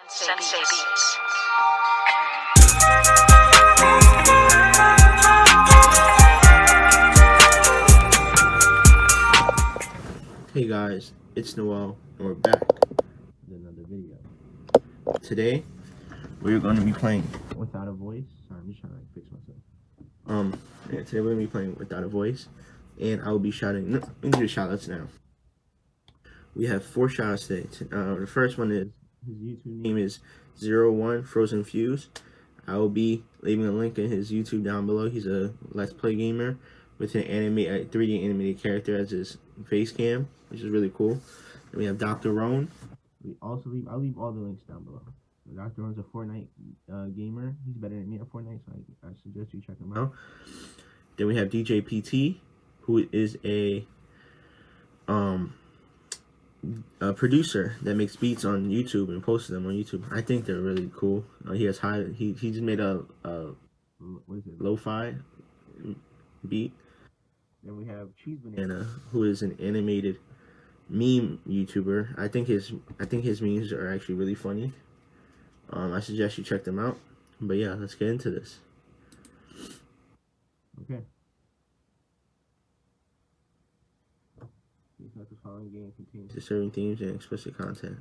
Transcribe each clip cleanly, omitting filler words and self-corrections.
Sensei Beats. Hey guys, it's Noel, and we're back with another video. Today, we're going to be playing Without a Voice. Sorry, I'm just trying to fix myself. Today we're going to be playing Without a Voice, and I will be shouting. No, let me do the shoutouts now. We have 4 shoutouts today. The first one is his YouTube name is 01 Frozen Fuse. I will be leaving a link in his YouTube down below. He's a Let's Play gamer with an 3D animated character as his face cam, which is really cool. Then we have Dr. Roan. I'll leave all the links down below. Dr. Roan's a Fortnite gamer. He's better than me at Fortnite, so I suggest you check him out. Then we have DJ PT, who is a producer that makes beats on YouTube and posts them on YouTube. I think they're really cool. He just made a what is it, lo-fi beat. Then we have Cheese Banana, who is an animated meme YouTuber. I think his memes are actually really funny. I suggest you check them out. But yeah, let's get into this. Okay. The following game contains disturbing themes and explicit content.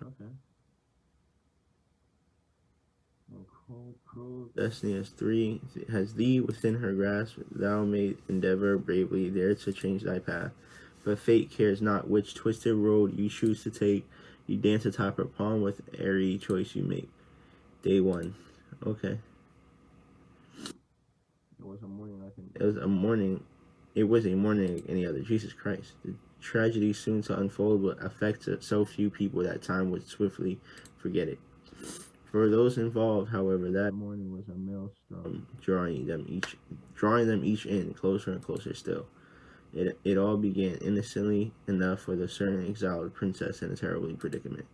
Okay. Destiny has thee within her grasp. Thou may endeavor bravely there to change thy path. But fate cares not which twisted road you choose to take. You dance atop her palm with every choice you make. Day 1. Okay. It was a morning like any other. Jesus Christ. The tragedy soon to unfold will affect so few people that time would swiftly forget it. For those involved, however, that morning was a maelstrom, drawing them each in closer and closer still. It all began innocently enough for the certain exiled princess in a terrible predicament.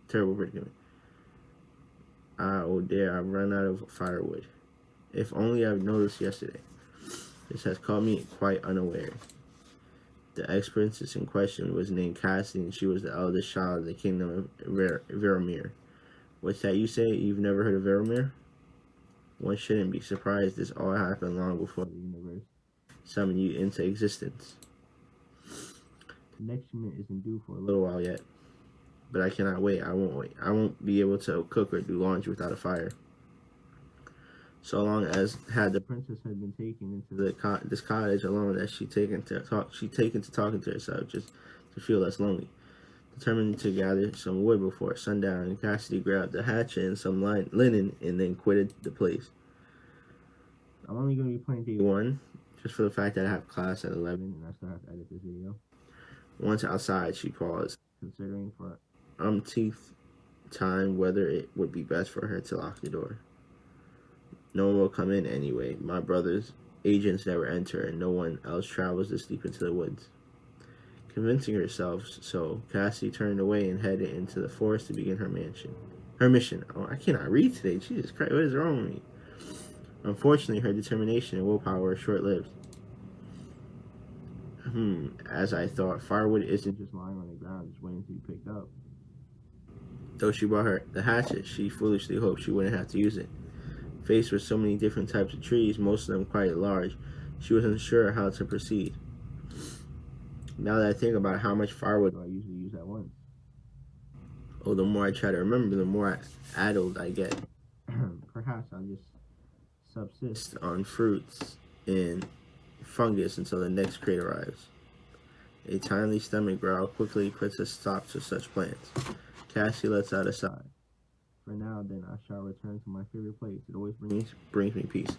Oh dear, I've run out of firewood. If only I've noticed yesterday. This has caught me quite unaware. The ex-princess in question was named Cassie, and she was the eldest child of the kingdom of Veromir. What's that you say? You've never heard of Veromir? One shouldn't be surprised this all happened long before the universe summoned you into existence. The next human isn't due for a little while yet, but I cannot wait. I won't wait. I won't be able to cook or do laundry without a fire. So long as the princess had been taken into this cottage alone, that she'd taken to talking to herself just to feel less lonely. Determined to gather some wood before sundown, and Cassidy grabbed the hatchet and some linen and then quitted the place. I'm only going to be playing day 1, just for the fact that I have class at 11 and I still have to edit this video. Once outside, she paused, considering for umpteenth time whether it would be best for her to lock the door. No one will come in anyway. My brother's agents never enter, and no one else travels this deep into the woods. Convincing herself so, Cassie turned away and headed into the forest to begin her mission. Oh, I cannot read today. Jesus Christ, what is wrong with me? Unfortunately, her determination and willpower were short-lived. As I thought, firewood isn't just lying on the ground, just waiting to be picked up. Though she brought her the hatchet, she foolishly hoped she wouldn't have to use it. Faced with so many different types of trees, most of them quite large, she wasn't sure how to proceed. Now that I think about it, how much firewood do I usually use at once? Oh, the more I try to remember, the more addled I get. Perhaps I'll just subsist on fruits and fungus until the next crate arrives. A tiny stomach growl quickly puts a stop to such plans. Cassie lets out a sigh. For now, then, I shall return to my favorite place. It always brings me peace.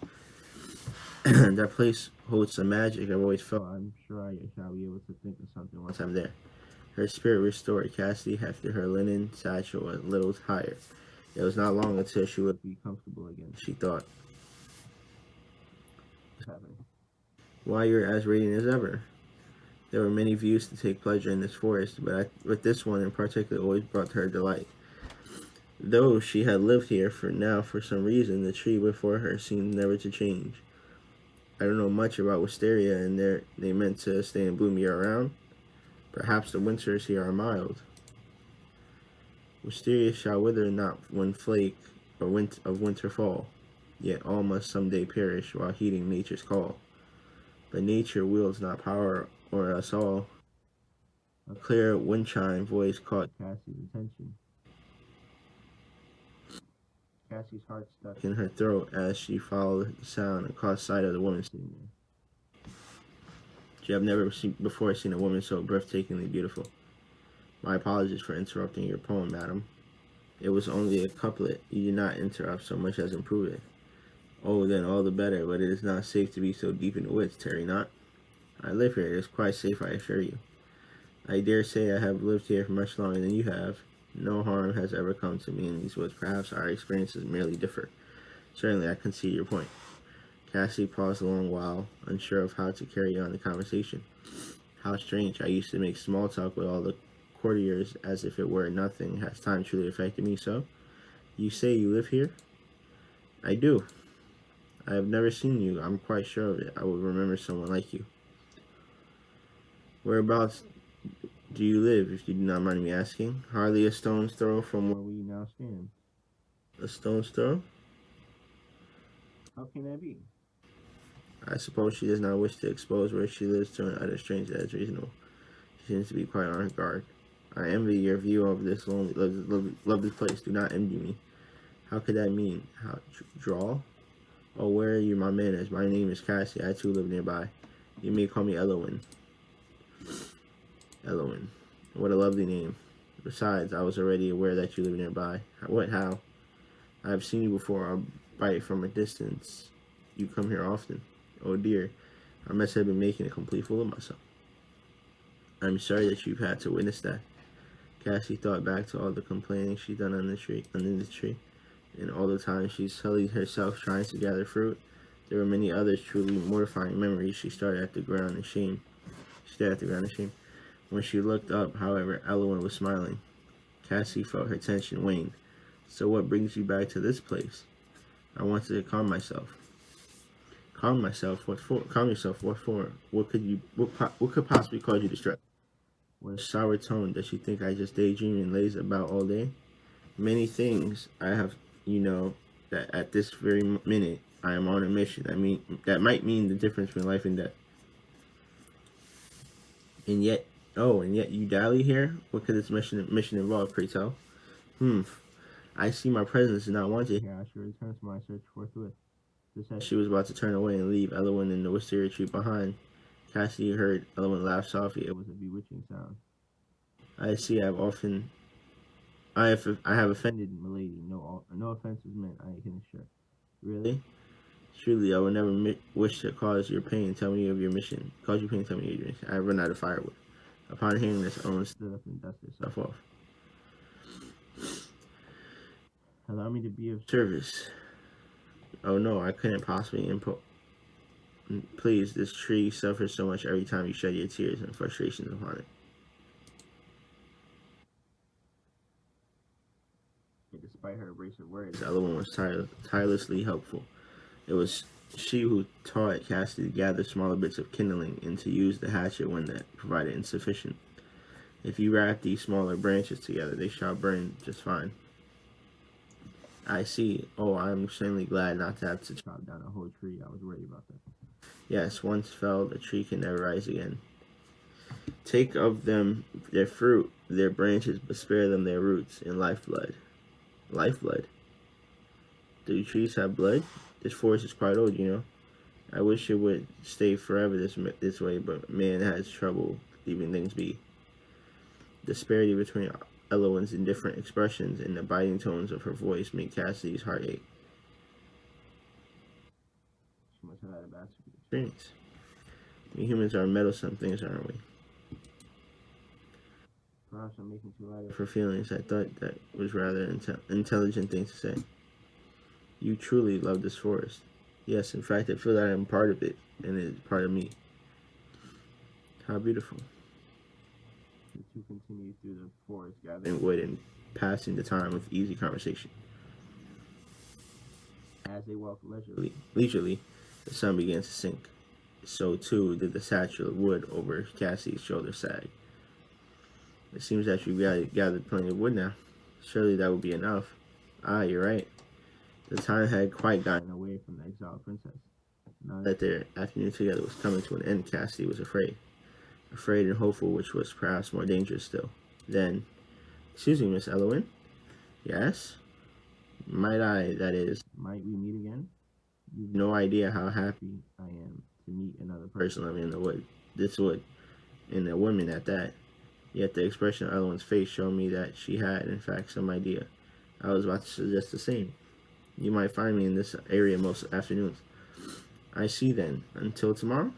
That place holds some magic I've always felt. I'm sure I shall be able to think of something once I'm there. Her spirit restored, Cassie hefted her linen satchel a little higher. It was not long until she would be comfortable again, she thought. What's happening? Why, you're as radiant as ever. There were many views to take pleasure in this forest, but this one in particular always brought her delight. Though she had lived here for some reason, the tree before her seemed never to change. I don't know much about wisteria, and they meant to stay in bloom year-round. Perhaps the winters here are mild. Mysterious shall wither not one flake or of winter fall, yet all must some day perish while heeding nature's call. But nature wields not power o'er us all. A clear wind chime voice caught Cassie's attention. Cassie's heart stuck in her throat as she followed the sound and caught sight of the woman sitting there. She had never before seen a woman so breathtakingly beautiful. My apologies for interrupting your poem, madam. It was only a couplet. You did not interrupt so much as improve it. Oh, then all the better, but it is not safe to be so deep in the woods, tarry not. I live here. It is quite safe, I assure you. I dare say I have lived here for much longer than you have. No harm has ever come to me in these woods. Perhaps our experiences merely differ. Certainly, I concede your point. Cassie paused a long while, unsure of how to carry on the conversation. How strange. I used to make small talk with all the courtiers as if it were nothing. Has time truly affected me so? You say you live here? I do. I have never seen you. I'm quite sure of it. I would remember someone like you. Whereabouts do you live, if you do not mind me asking? Hardly a stone's throw from where we now stand. A stone's throw? How can that be? I suppose she does not wish to expose where she lives to an utter stranger. That is reasonable. She seems to be quite on her guard. I envy your view of this lonely, lovely place. Do not envy me. How could that mean? How draw? Oh, where are you, my manners? My name is Cassie. I too live nearby. You may call me Elowen. Elowen. What a lovely name. Besides, I was already aware that you live nearby. What, how? I have seen you before, albeit from a distance. You come here often. Oh dear, I must have been making a complete fool of myself. I'm sorry that you've had to witness that. Cassie thought back to all the complaining she'd done under the tree, and all the time she sullied herself trying to gather fruit. There were many others truly mortifying memories. She stared at the ground in shame. When she looked up, however, Elowen was smiling. Cassie felt her tension wane. So what brings you back to this place? I wanted to calm myself. Calm myself? What for? Calm yourself? What for? What could possibly cause you distress? With a sour tone, does she think I just daydream and laze about all day? Many things I have, that at this very minute I am on a mission. That might mean the difference between life and death. And yet you dally here? What could this mission involve, pray tell? I see my presence is not wanted here. I should return to my search forthwith. Just as she was about to turn away and leave Elowen and the wisteria tree behind, Cassidy heard Elowen laugh softly. It was a bewitching sound. I see I have offended, milady. No offense is meant, I can assure. Really? Truly, I would never wish to cause your pain. Tell me of your mission. Cause you pain, tell me of your mission. I have run out of firewood. Upon hearing this, Elowen stood up and dusted herself off. Allow me to be of service. Oh no, I couldn't possibly Please, this tree suffers so much every time you shed your tears and frustrations upon it. Despite her abrasive words, Elowen was tirelessly helpful. It was she who taught Cassie to gather smaller bits of kindling and to use the hatchet when that provided insufficient. If you wrap these smaller branches together, they shall burn just fine. I see. Oh, I'm extremely glad not to have to chop down a whole tree. I was worried about that. Yes, once felled, a tree can never rise again. Take of them their fruit, their branches, but spare them their roots and lifeblood. Lifeblood? Do trees have blood? This forest is quite old, I wish it would stay forever this way, but man has trouble leaving things be. Disparity between Elowen's indifferent expressions and the biting tones of her voice made Cassidy's heart ache. She must have had a bad experience. We humans are meddlesome things, aren't we? Perhaps I'm making too light of her feelings. I thought that was rather intelligent thing to say. You truly love this forest. Yes, in fact, I feel that I am part of it, and it is part of me. How beautiful. The two continued through the forest, gathering wood and passing the time with easy conversation. As they walked leisurely, the sun began to sink. So, too, did the satchel of wood over Cassie's shoulder sag. It seems that you've gathered plenty of wood now. Surely that would be enough. Ah, you're right. The time had quite gotten away from the exiled princess. Now that their afternoon together was coming to an end, Cassidy was afraid. Afraid and hopeful, which was perhaps more dangerous still. Then, excuse me, Miss Elowen. Yes? Might we meet again? You've no idea how happy I am to meet another person living in the wood. This wood. And a woman at that. Yet the expression of Elowen's face showed me that she had, in fact, some idea. I was about to suggest the same. You might find me in this area most afternoons. I see then. Until tomorrow?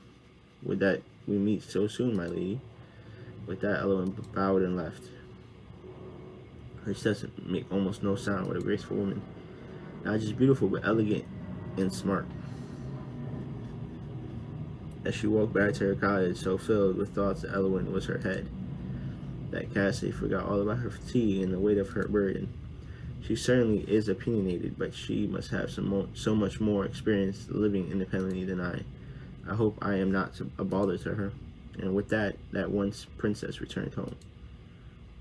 Would that we meet so soon, my lady? With that, Elowen bowed and left. Her steps make almost no sound. What a graceful woman. Not just beautiful, but elegant and smart. As she walked back to her cottage, so filled with thoughts that Elowen was her head, that Cassidy forgot all about her fatigue and the weight of her burden. She certainly is opinionated, but she must have so much more experience living independently than I. I hope I am not a bother to her. And with that once princess returned home,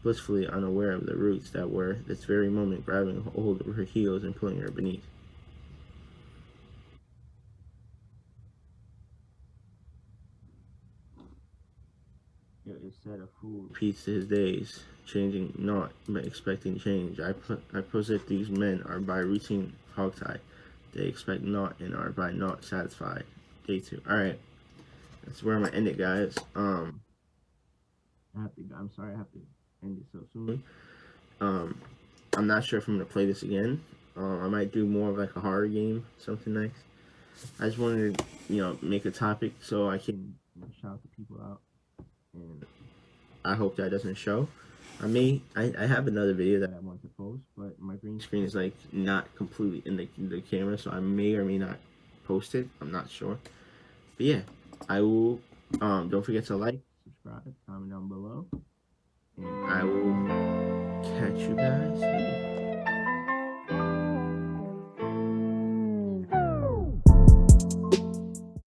blissfully unaware of the roots that were, this very moment, grabbing hold of her heels and pulling her beneath. It is said a fool repeats his days, changing not, but expecting change. I posit these men are by routine hogtied. They expect not and are by not satisfied. Day 2. Alright. That's where I'm gonna end it, guys. I'm sorry I have to end it so soon. I'm not sure if I'm gonna play this again. I might do more of like a horror game, something nice. I just wanted to, make a topic so I can shout the people out, and I hope that doesn't show. I have another video that I want to post, but my green screen is like not completely in the camera, so I may or may not post it. I'm not sure. But yeah, I will. Don't forget to like, subscribe, comment down below, and I will catch you guys later.